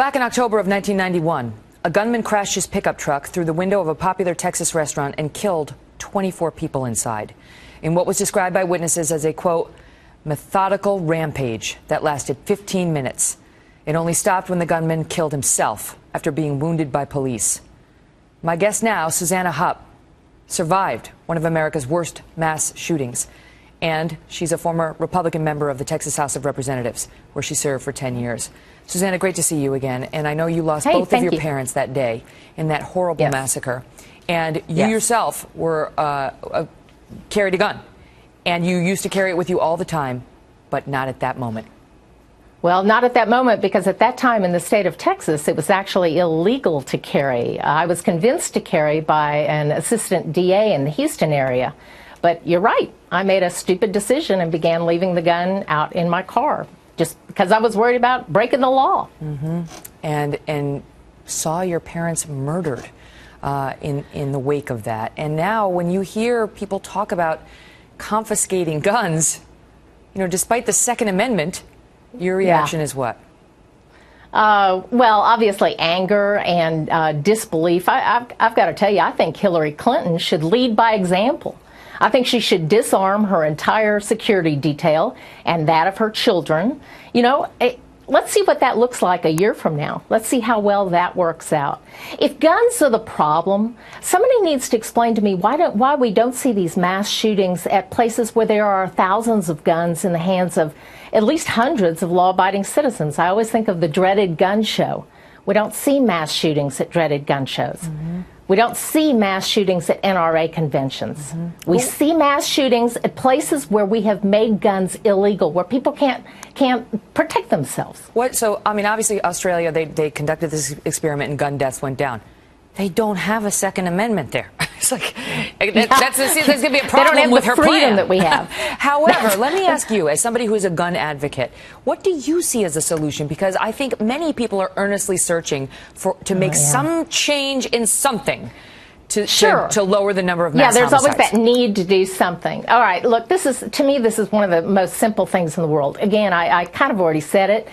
Back in October of 1991, a gunman crashed his pickup truck through the window of a popular Texas restaurant and killed 24 people inside in what was described by witnesses as a, quote, methodical rampage that lasted 15 minutes. It only stopped when the gunman killed himself after being wounded by police. My guest now, Suzanna Hupp, survived one of America's worst mass shootings. And she's a former Republican member of the Texas House of Representatives, where she served for 10 years. Susanna, great to see you again. And I know you lost both of your parents that day in that horrible massacre. And you yourself were carried a gun. And you used to carry it with you all the time, but not at that moment. Well, not at that moment, because at that time in the state of Texas, it was actually illegal to carry. I was convinced to carry by an assistant DA in the Houston area. But you're right. I made a stupid decision and began leaving the gun out in my car just because I was worried about breaking the law. Mm-hmm. And saw your parents murdered in the wake of that. And now when you hear people talk about confiscating guns, you know, despite the Second Amendment, your reaction is what? Well, obviously anger and disbelief. I've got to tell you, I think Hillary Clinton should lead by example. I think she should disarm her entire security detail and that of her children. You know, let's see what that looks like a year from now. Let's see how well that works out. If guns are the problem, somebody needs to explain to me why we don't see these mass shootings at places where there are thousands of guns in the hands of at least hundreds of law-abiding citizens. I always think of the dreaded gun show. We don't see mass shootings at dreaded gun shows. Mm-hmm. We don't see mass shootings at NRA conventions. Mm-hmm. We see mass shootings at places where we have made guns illegal, where people can't protect themselves. What? So, I mean, obviously, Australia, they conducted this experiment and gun deaths went down. They don't have a Second Amendment there. It's like, that's going to be a problem with her freedom plan that we have. However, let me ask you, as somebody who is a gun advocate, what do you see as a solution? Because I think many people are earnestly searching to make some change in something to lower the number of mass there's homicides. always that need to do something. All right, look, to me, this is one of the most simple things in the world. Again, I kind of already said it.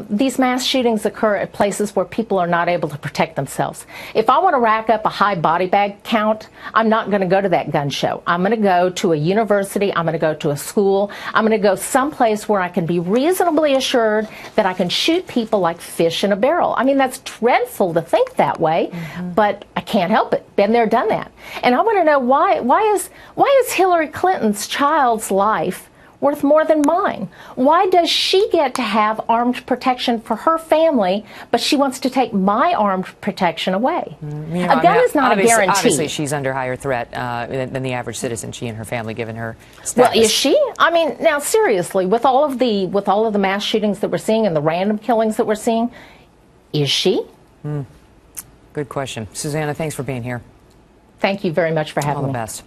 These mass shootings occur at places where people are not able to protect themselves. If I want to rack up a high body bag count, I'm not going to go to that gun show. I'm going to go to a university. I'm going to go to a school. I'm going to go someplace where I can be reasonably assured that I can shoot people like fish in a barrel. I mean, that's dreadful to think that way, but I can't help it. Been there, done that. And I want to know why is Hillary Clinton's child's life worth more than mine? Why does she get to have armed protection for her family, but she wants to take my armed protection away? A gun is not a guarantee. Obviously, she's under higher threat than the average citizen, she and her family, given her status. Well, is she? I mean, now seriously, with all of the mass shootings that we're seeing and the random killings that we're seeing, is she? Good question. Susanna, thanks for being here. Thank you very much for having me. All the best.